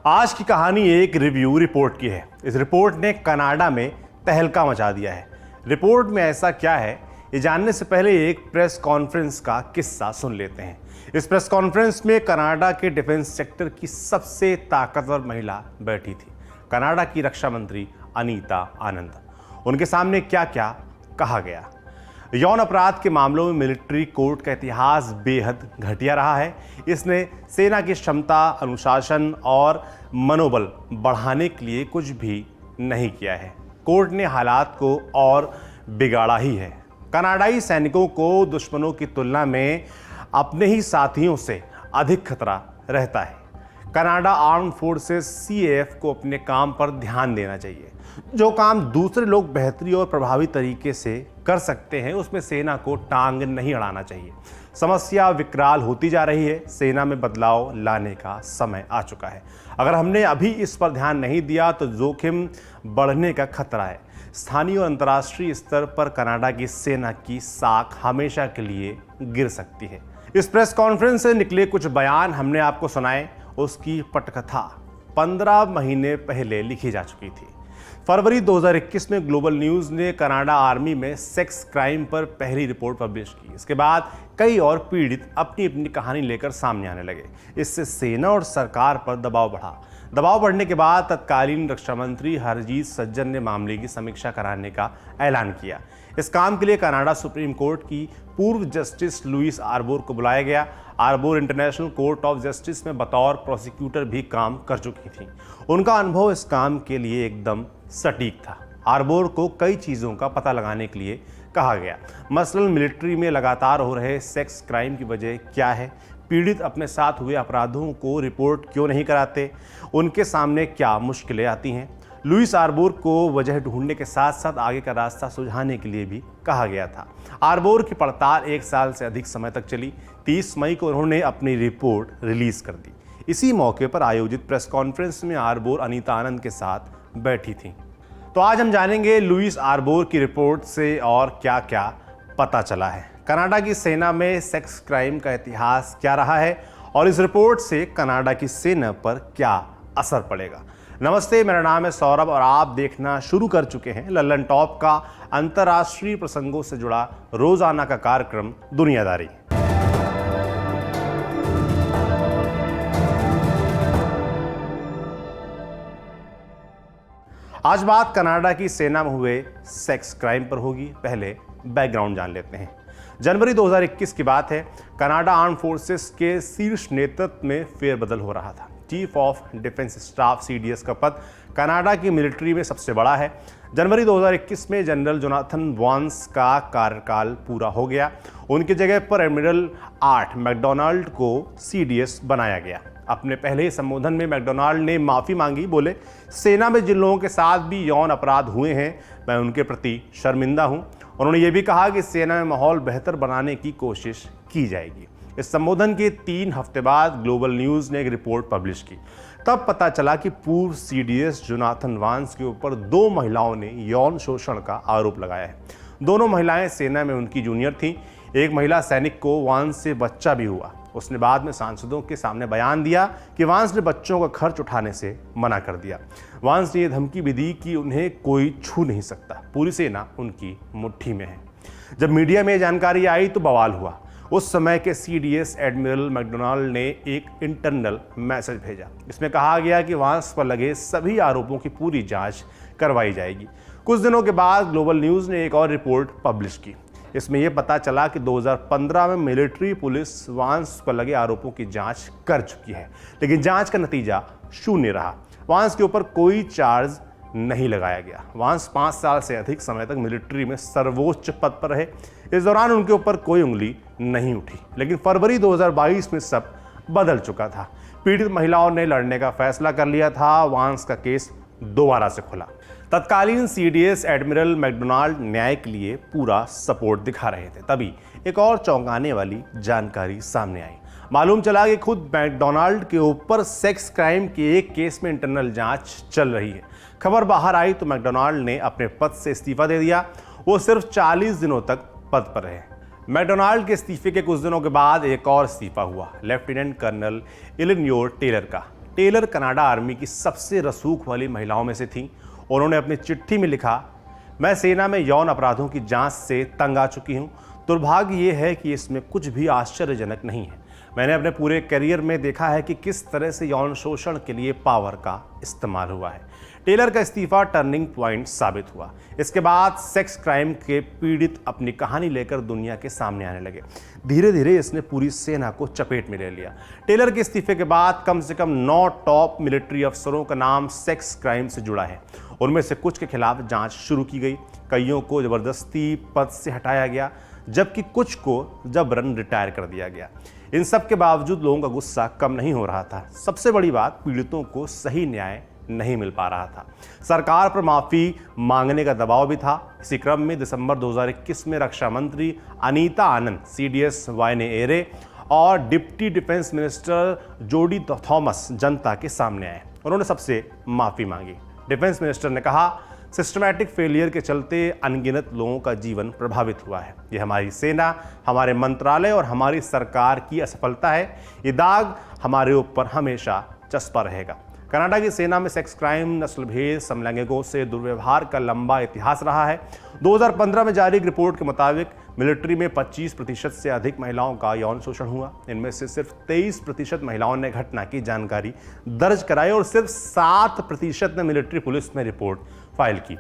आज की कहानी एक रिव्यू रिपोर्ट की है। इस रिपोर्ट ने कनाडा में तहलका मचा दिया है। रिपोर्ट में ऐसा क्या है, ये जानने से पहले एक प्रेस कॉन्फ्रेंस का किस्सा सुन लेते हैं। इस प्रेस कॉन्फ्रेंस में कनाडा के डिफेंस सेक्टर की सबसे ताकतवर महिला बैठी थी, कनाडा की रक्षा मंत्री अनीता आनंद। उनके सामने क्या क्या कहा गया। यौन अपराध के मामलों में मिलिट्री कोर्ट का इतिहास बेहद घटिया रहा है। इसने सेना की क्षमता, अनुशासन और मनोबल बढ़ाने के लिए कुछ भी नहीं किया है। कोर्ट ने हालात को और बिगाड़ा ही है। कनाडाई सैनिकों को दुश्मनों की तुलना में अपने ही साथियों से अधिक खतरा रहता है। कनाडा आर्म फोर्सेस CAF को अपने काम पर ध्यान देना चाहिए। जो काम दूसरे लोग बेहतरी और प्रभावी तरीके से कर सकते हैं, उसमें सेना को टांग नहीं अड़ाना चाहिए। समस्या विकराल होती जा रही है। सेना में बदलाव लाने का समय आ चुका है। अगर हमने अभी इस पर ध्यान नहीं दिया तो जोखिम बढ़ने का खतरा है। स्थानीय और अंतर्राष्ट्रीय स्तर पर कनाडा की सेना की साख हमेशा के लिए गिर सकती है। इस प्रेस कॉन्फ्रेंस से निकले कुछ बयान हमने आपको सुनाए। उसकी पटकथा 15 महीने पहले लिखी जा चुकी थी। फरवरी 2021 में ग्लोबल न्यूज़ ने कनाडा आर्मी में सेक्स क्राइम पर पहली रिपोर्ट पब्लिश की। इसके बाद कई और पीड़ित अपनी अपनी कहानी लेकर सामने आने लगे। इससे सेना और सरकार पर दबाव बढ़ा। दबाव बढ़ने के बाद तत्कालीन रक्षा मंत्री हरजीत सज्जन ने मामले की समीक्षा कराने का ऐलान किया। इस काम के लिए कनाडा सुप्रीम कोर्ट की पूर्व जस्टिस लुइस आर्बोर को बुलाया गया। आर्बोर इंटरनेशनल कोर्ट ऑफ जस्टिस में बतौर प्रोसिक्यूटर भी काम कर चुकी थी। उनका अनुभव इस काम के लिए एकदम सटीक था। आर्बोर को कई चीज़ों का पता लगाने के लिए कहा गया। मसलन मिलिट्री में लगातार हो रहे सेक्स क्राइम की वजह क्या है, पीड़ित अपने साथ हुए अपराधों को रिपोर्ट क्यों नहीं कराते, उनके सामने क्या मुश्किलें आती हैं। लुइस आर्बोर को वजह ढूंढने के साथ साथ आगे का रास्ता सुझाने के लिए भी कहा गया था। आर्बोर की पड़ताल 1 साल से अधिक समय तक चली। 30 मई को उन्होंने अपनी रिपोर्ट रिलीज कर दी। इसी मौके पर आयोजित प्रेस कॉन्फ्रेंस में आर्बोर अनीता आनंद के साथ बैठी थी। तो आज हम जानेंगे लुइस आर्बोर की रिपोर्ट से और क्या क्या पता चला है। कनाडा की सेना में सेक्स क्राइम का इतिहास क्या रहा है और इस रिपोर्ट से कनाडा की सेना पर क्या असर पड़ेगा। नमस्ते, मेरा नाम है सौरभ और आप देखना शुरू कर चुके हैं लल्लन टॉप का अंतर्राष्ट्रीय प्रसंगों से जुड़ा रोजाना का कार्यक्रम दुनियादारी। आज बात कनाडा की सेना में हुए सेक्स क्राइम पर होगी। पहले बैकग्राउंड जान लेते हैं। जनवरी 2021 की बात है। कनाडा आर्म फोर्सेस के शीर्ष नेतृत्व में फेरबदल हो रहा था। Chief of defence staff CDS का पद कनाडा की मिलिट्री में सबसे बड़ा है। जनवरी 2021 में जनरल जोनाथन वांस का कार्यकाल पूरा हो गया। उनकी जगह पर एडमिरल आर्ट मैकडोनाल्ड को CDS बनाया गया। अपने पहले ही संबोधन में मैकडोनाल्ड ने माफ़ी मांगी। बोले, सेना में जिन लोगों के साथ भी यौन अपराध हुए हैं, मैं उनके प्रति शर्मिंदा हूं। उन्होंने ये भी कहा कि सेना में माहौल बेहतर बनाने की कोशिश की जाएगी। इस संबोधन के 3 हफ्ते बाद ग्लोबल न्यूज़ ने एक रिपोर्ट पब्लिश की। तब पता चला कि पूर्व CDS जोनाथन वांस के ऊपर 2 महिलाओं ने यौन शोषण का आरोप लगाया है। दोनों महिलाएं सेना में उनकी जूनियर थीं। एक महिला सैनिक को वांस से बच्चा भी हुआ। उसने बाद में सांसदों के सामने बयान दिया कि वांस ने बच्चों का खर्च उठाने से मना कर दिया। वांस ने यह धमकी भी दी कि उन्हें कोई छू नहीं सकता, पूरी सेना उनकी मुट्ठी में है। जब मीडिया में जानकारी आई तो बवाल हुआ। उस समय के CDS एडमिरल मैकडोनाल्ड ने एक इंटरनल मैसेज भेजा। इसमें कहा गया कि वांस पर लगे सभी आरोपों की पूरी जांच करवाई जाएगी। कुछ दिनों के बाद ग्लोबल न्यूज़ ने एक और रिपोर्ट पब्लिश की। इसमें यह पता चला कि 2015 में मिलिट्री पुलिस वांस पर लगे आरोपों की जांच कर चुकी है, लेकिन जांच का नतीजा शून्य रहा। वांस के ऊपर कोई चार्ज नहीं लगाया गया। वांस 5 साल से अधिक समय तक मिलिट्री में सर्वोच्च पद पर रहे। इस दौरान उनके ऊपर कोई उंगली नहीं उठी। लेकिन फरवरी 2022 में सब बदल चुका था। पीड़ित महिलाओं ने लड़ने का फैसला कर लिया था। वांस का केस दोबारा से खुला। तत्कालीन CDS एडमिरल मैकडोनाल्ड न्याय के लिए पूरा सपोर्ट दिखा रहे थे। तभी एक और चौंकाने वाली जानकारी सामने आई। मालूम चला कि खुद मैकडोनाल्ड के ऊपर सेक्स क्राइम के एक केस में इंटरनल जांच चल रही है। खबर बाहर आई तो मैकडोनाल्ड ने अपने पद से इस्तीफा दे दिया। वो सिर्फ 40 दिनों तक पद पर रहे। मैकडोनाल्ड के इस्तीफे के कुछ दिनों के बाद एक और इस्तीफा हुआ, लेफ्टिनेंट कर्नल इलिनोर टेलर का। टेलर कनाडा आर्मी की सबसे रसूख वाली महिलाओं में से थीं। उन्होंने अपनी चिट्ठी में लिखा, मैं सेना में यौन अपराधों की जांच से तंग आ चुकी हूं। दुर्भाग्य ये है कि इसमें कुछ भी आश्चर्यजनक नहीं है। मैंने अपने पूरे करियर में देखा है कि किस तरह से यौन शोषण के लिए पावर का इस्तेमाल हुआ है। टेलर का इस्तीफा टर्निंग पॉइंट साबित हुआ। इसके बाद सेक्स क्राइम के पीड़ित अपनी कहानी लेकर दुनिया के सामने आने लगे। धीरे धीरे इसने पूरी सेना को चपेट में ले लिया। टेलर के इस्तीफे के बाद कम से कम 9 टॉप मिलिट्री अफसरों का नाम सेक्स क्राइम से जुड़ा है। उनमें से कुछ के खिलाफ जांच शुरू की गई, कईयों को जबरदस्ती पद से हटाया गया, जबकि कुछ को जबरन रिटायर कर दिया गया। इन सब के बावजूद लोगों का गुस्सा कम नहीं हो रहा था। सबसे बड़ी बात, पीड़ितों को सही न्याय नहीं मिल पा रहा था। सरकार पर माफी मांगने का दबाव भी था। इसी क्रम में दिसंबर 2021 में रक्षा मंत्री अनीता आनंद, CDS वायने एरे और डिप्टी डिफेंस मिनिस्टर जोडी थॉमस जनता के सामने आए। उन्होंने सबसे माफी मांगी। डिफेंस मिनिस्टर ने कहा, सिस्टमैटिक फेलियर के चलते अनगिनत लोगों का जीवन प्रभावित हुआ है। ये हमारी सेना, हमारे मंत्रालय और हमारी सरकार की असफलता है। ये दाग हमारे ऊपर हमेशा चस्पा रहेगा। कनाडा की सेना में सेक्स क्राइम, नस्लभेद, समलैंगिकों से दुर्व्यवहार का लंबा इतिहास रहा है। 2015 में जारी एक रिपोर्ट के मुताबिक मिलिट्री में 25% से अधिक महिलाओं का यौन शोषण हुआ। इनमें से सिर्फ 23% महिलाओं ने घटना की जानकारी दर्ज कराई और सिर्फ 7% ने मिलिट्री पुलिस में रिपोर्ट फाइल की।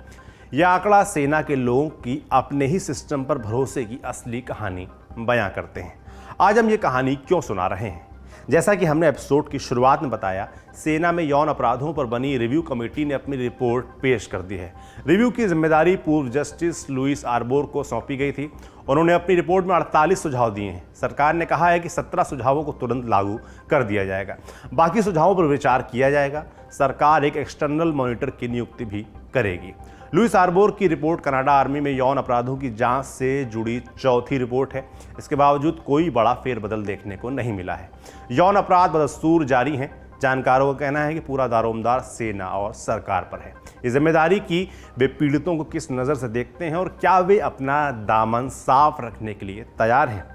यह आंकड़ा सेना के लोगों की अपने ही सिस्टम पर भरोसे की असली कहानी बयां करते हैं। आज हम ये कहानी क्यों सुना रहे हैं? जैसा कि हमने एपिसोड की शुरुआत में बताया, सेना में यौन अपराधों पर बनी रिव्यू कमेटी ने अपनी रिपोर्ट पेश कर दी है। रिव्यू की जिम्मेदारी पूर्व जस्टिस लुइस आर्बोर को सौंपी गई थी। उन्होंने अपनी रिपोर्ट में 48 सुझाव दिए हैं। सरकार ने कहा है कि 17 सुझावों को तुरंत लागू कर दिया जाएगा, बाकी सुझावों पर विचार किया जाएगा। सरकार एक एक्सटर्नल मॉनिटर की नियुक्ति भी करेगी। लुइस आर्बोर की रिपोर्ट कनाडा आर्मी में यौन अपराधों की जांच से जुड़ी चौथी रिपोर्ट है। इसके बावजूद कोई बड़ा फेरबदल देखने को नहीं मिला है। यौन अपराध बदस्तूर जारी हैं। जानकारों का कहना है कि पूरा दारोमदार सेना और सरकार पर है। इस जिम्मेदारी की वे पीड़ितों को किस नज़र से देखते हैं और क्या वे अपना दामन साफ रखने के लिए तैयार हैं।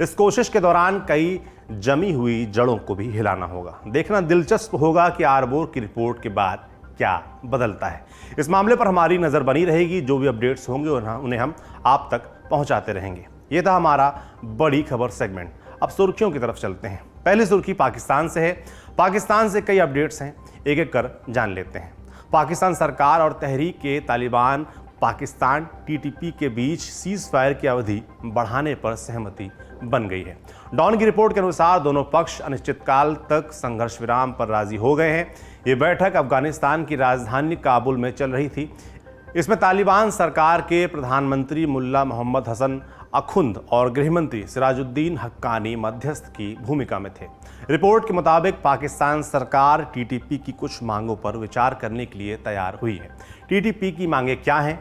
इस कोशिश के दौरान कई जमी हुई जड़ों को भी हिलाना होगा। देखना दिलचस्प होगा कि आर्बोर की रिपोर्ट के बाद क्या बदलता है। इस मामले पर हमारी नज़र बनी रहेगी। जो भी अपडेट्स होंगे उन्हें हम आप तक पहुंचाते रहेंगे। ये था हमारा बड़ी खबर सेगमेंट। अब सुर्खियों की तरफ चलते हैं। पहली सुर्खी पाकिस्तान से है। पाकिस्तान से कई अपडेट्स हैं, एक एक कर जान लेते हैं। पाकिस्तान सरकार और तहरीक-ए-तालिबान पाकिस्तान TTP के बीच सीज फायर की अवधि बढ़ाने पर सहमति बन गई है। डॉन की रिपोर्ट के अनुसार दोनों पक्ष अनिश्चितकाल तक संघर्ष विराम पर राजी हो गए हैं। ये बैठक अफगानिस्तान की राजधानी काबुल में चल रही थी। इसमें तालिबान सरकार के प्रधानमंत्री मुल्ला मोहम्मद हसन अखुंद और गृहमंत्री सिराजुद्दीन हक्कानी मध्यस्थ की भूमिका में थे। रिपोर्ट के मुताबिक पाकिस्तान सरकार TTP की कुछ मांगों पर विचार करने के लिए तैयार हुई है। TTP की मांगें क्या हैं?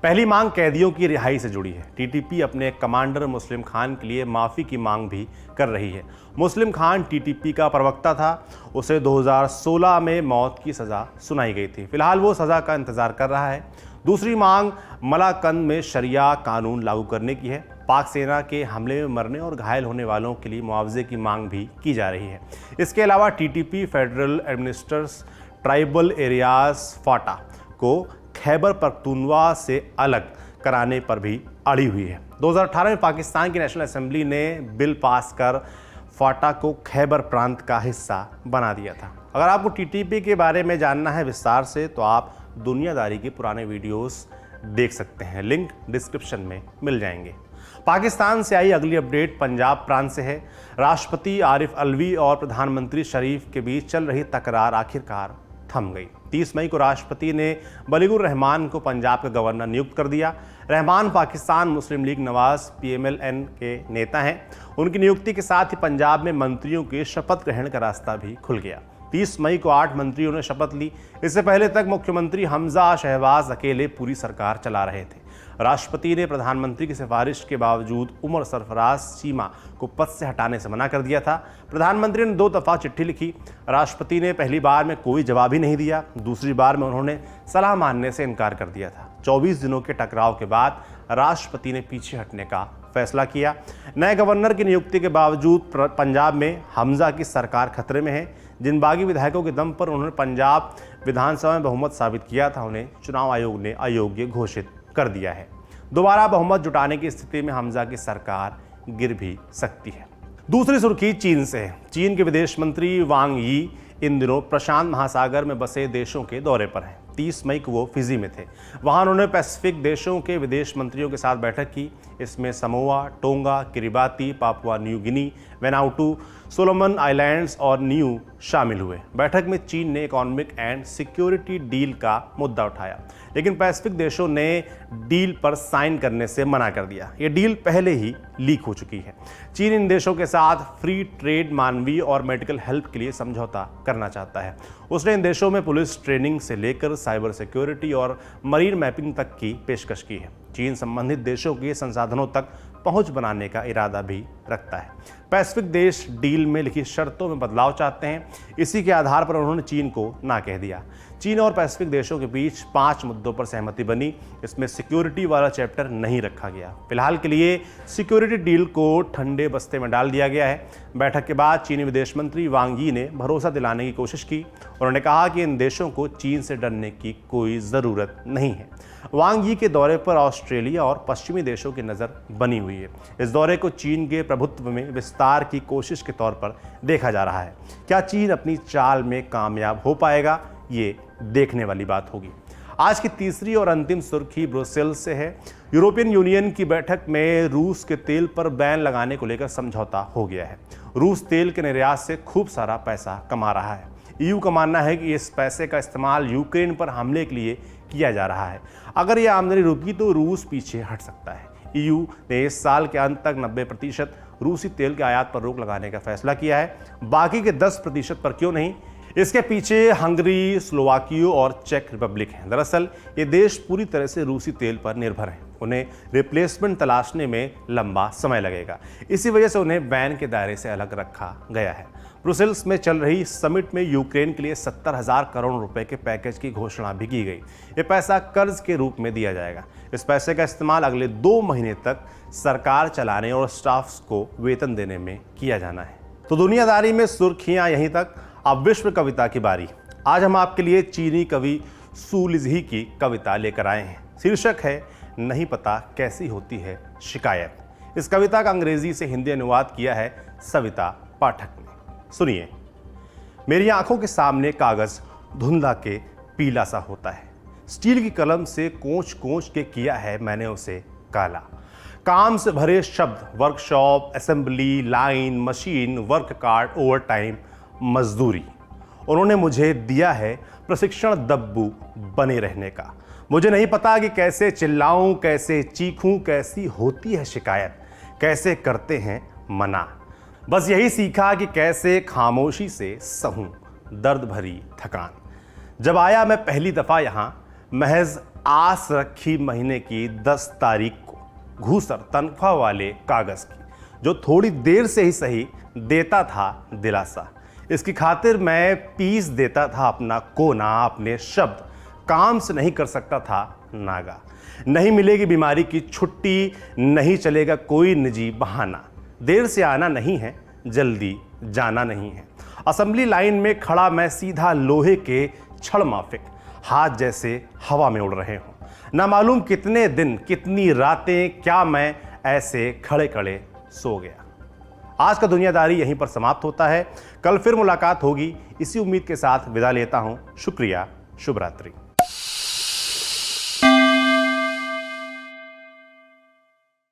पहली मांग कैदियों की रिहाई से जुड़ी है। TTP अपने कमांडर मुस्लिम खान के लिए माफ़ी की मांग भी कर रही है। मुस्लिम खान TTP का प्रवक्ता था। उसे 2016 में मौत की सज़ा सुनाई गई थी। फिलहाल वो सज़ा का इंतज़ार कर रहा है। दूसरी मांग मलाकंद में शरिया कानून लागू करने की है। पाक सेना के हमले में मरने और घायल होने वालों के लिए मुआवजे की मांग भी की जा रही है। इसके अलावा TTP federal administrators tribal areas FATA को खैबर पख्तूनख्वा से अलग कराने पर भी अड़ी हुई है। 2018 में पाकिस्तान की नेशनल असेंबली ने बिल पास कर फाटा को खैबर प्रांत का हिस्सा बना दिया था। अगर आपको TTP के बारे में जानना है विस्तार से तो आप दुनियादारी के पुराने वीडियोस देख सकते हैं, लिंक डिस्क्रिप्शन में मिल जाएंगे। पाकिस्तान से आई अगली अपडेट पंजाब प्रांत से है। राष्ट्रपति आरिफ अलवी और प्रधानमंत्री शरीफ के बीच चल रही तकरार आखिरकार थम गई। 30 मई को राष्ट्रपति ने बलीगुर रहमान को पंजाब का गवर्नर नियुक्त कर दिया। रहमान पाकिस्तान मुस्लिम लीग नवाज PMLN के नेता हैं। उनकी नियुक्ति के साथ ही पंजाब में मंत्रियों के शपथ ग्रहण का रास्ता भी खुल गया। 30 मई को 8 मंत्रियों ने शपथ ली। इससे पहले तक मुख्यमंत्री हमजा शहबाज अकेले पूरी सरकार चला रहे थे। राष्ट्रपति ने प्रधानमंत्री की सिफारिश के बावजूद उमर सरफराज चीमा को पद से हटाने से मना कर दिया था। प्रधानमंत्री ने 2 दफ़ा चिट्ठी लिखी। राष्ट्रपति ने पहली बार में कोई जवाब ही नहीं दिया। दूसरी बार में उन्होंने सलाह मानने से इनकार कर दिया था। 24 दिनों के टकराव के बाद राष्ट्रपति ने पीछे हटने का फैसला किया। नए गवर्नर की नियुक्ति के बावजूद पंजाब में हमजा की सरकार खतरे में है। जिन बागी विधायकों के दम पर उन्होंने पंजाब विधानसभा में बहुमत साबित किया था, उन्हें चुनाव आयोग ने अयोग्य घोषित कर दिया है। दोबारा बहुमत जुटाने की स्थिति में हमजा की सरकार गिर भी सकती है। दूसरी सुर्खी चीन से है। चीन के विदेश मंत्री वांग यी इन दिनों प्रशांत महासागर में बसे देशों के दौरे पर हैं। 30 मई को वो फिजी में थे। वहां उन्होंने पैसिफिक देशों के विदेश मंत्रियों के साथ बैठक की। इसमें Samoa, Tonga, Kiribati, Papua New Guinea, Vanuatu, Solomon Islands और न्यू शामिल हुए। बैठक में चीन ने इकोनॉमिक एंड सिक्योरिटी डील का मुद्दा उठाया, लेकिन पैसिफिक देशों ने डील पर साइन करने से मना कर दिया। ये डील पहले ही लीक हो चुकी है। चीन इन देशों के साथ फ्री ट्रेड, मानवीय और मेडिकल हेल्प के लिए समझौता करना चाहता है। उसने इन देशों में पुलिस ट्रेनिंग से लेकर साइबर सिक्योरिटी और मरीन मैपिंग तक की पेशकश की है। चीन संबंधित देशों के संसाधनों तक पहुंच बनाने का इरादा भी रखता है। पैसिफिक देश डील में लिखी शर्तों में बदलाव चाहते हैं। इसी के आधार पर उन्होंने चीन को ना कह दिया। चीन और पैसिफिक देशों के बीच 5 मुद्दों पर सहमति बनी। इसमें सिक्योरिटी वाला चैप्टर नहीं रखा गया। फिलहाल के लिए सिक्योरिटी डील को ठंडे बस्ते में डाल दिया गया है। बैठक के बाद चीनी विदेश मंत्री वांग यी ने भरोसा दिलाने की कोशिश की। उन्होंने कहा कि इन देशों को चीन से डरने की कोई ज़रूरत नहीं है। वांग यी के दौरे पर ऑस्ट्रेलिया और पश्चिमी देशों की नज़र बनी हुई है। इस दौरे को चीन के प्रभुत्व में विस्तार की कोशिश के तौर पर देखा जा रहा है। क्या चीन अपनी चाल में कामयाब हो पाएगा, ये देखने वाली बात होगी। आज की तीसरी और अंतिम सुर्खी ब्रुसेल्स से है। यूरोपियन यूनियन की बैठक में रूस के तेल पर बैन लगाने को लेकर समझौता हो गया है। रूस तेल के निर्यात से खूब सारा पैसा कमा रहा है। ईयू का मानना है कि इस पैसे का इस्तेमाल यूक्रेन पर हमले के लिए किया जा रहा है। अगर यह आमदनी रुकी तो रूस पीछे हट सकता है। ईयू ने इस साल के अंत तक 90% रूसी तेल के आयात पर रोक लगाने का फैसला किया है। बाकी के 10% पर क्यों नहीं? इसके पीछे हंगरी, स्लोवाकिया और चेक रिपब्लिक हैं। दरअसल ये देश पूरी तरह से रूसी तेल पर निर्भर हैं। उन्हें रिप्लेसमेंट तलाशने में लंबा समय लगेगा। इसी वजह से उन्हें बैन के दायरे से अलग रखा गया है। ब्रुसेल्स में चल रही समिट में यूक्रेन के लिए 70,000 करोड़ रुपए के पैकेज की घोषणा भी की गई। ये पैसा कर्ज के रूप में दिया जाएगा। इस पैसे का इस्तेमाल अगले 2 महीने तक सरकार चलाने और स्टाफ्स को वेतन देने में किया जाना है। तो दुनियादारी में सुर्खियां यहीं तक। अब विश्व कविता की बारी। आज हम आपके लिए चीनी कवि सू लिज़ी की कविता लेकर आए हैं। शीर्षक है नहीं पता कैसी होती है शिकायत। इस कविता का अंग्रेजी से हिंदी अनुवाद किया है सविता पाठक ने। सुनिए। मेरी आंखों के सामने कागज धुंधला के पीला सा होता है। स्टील की कलम से कोंच कोंच के किया है मैंने उसे काला। काम से भरे शब्द, workshop, assembly line, machine, work card, over time, मजदूरी। उन्होंने मुझे दिया है प्रशिक्षण दब्बू बने रहने का। मुझे नहीं पता कि कैसे चिल्लाऊं, कैसे चीखूं, कैसी होती है शिकायत, कैसे करते हैं मना। बस यही सीखा कि कैसे खामोशी से सहूं दर्द भरी थकान। जब आया मैं पहली दफ़ा यहाँ, महज आस रखी महीने की 10 तारीख को, घूसर तनख्वाह वाले कागज़ की, जो थोड़ी देर से ही सही देता था दिलासा। इसकी खातिर मैं पीस देता था अपना कोना, अपने शब्द, काम से नहीं कर सकता था नागा। नहीं मिलेगी बीमारी की छुट्टी, नहीं चलेगा कोई निजी बहाना। देर से आना नहीं है, जल्दी जाना नहीं है। असेंबली लाइन में खड़ा मैं सीधा लोहे के छड़ माफिक, हाथ जैसे हवा में उड़ रहे हों। ना मालूम कितने दिन, कितनी रातें, क्या मैं ऐसे खड़े खड़े सो गया। आज का दुनियादारी यहीं पर समाप्त होता है। कल फिर मुलाकात होगी। इसी उम्मीद के साथ विदा लेता हूं। शुक्रिया। शुभ रात्रि।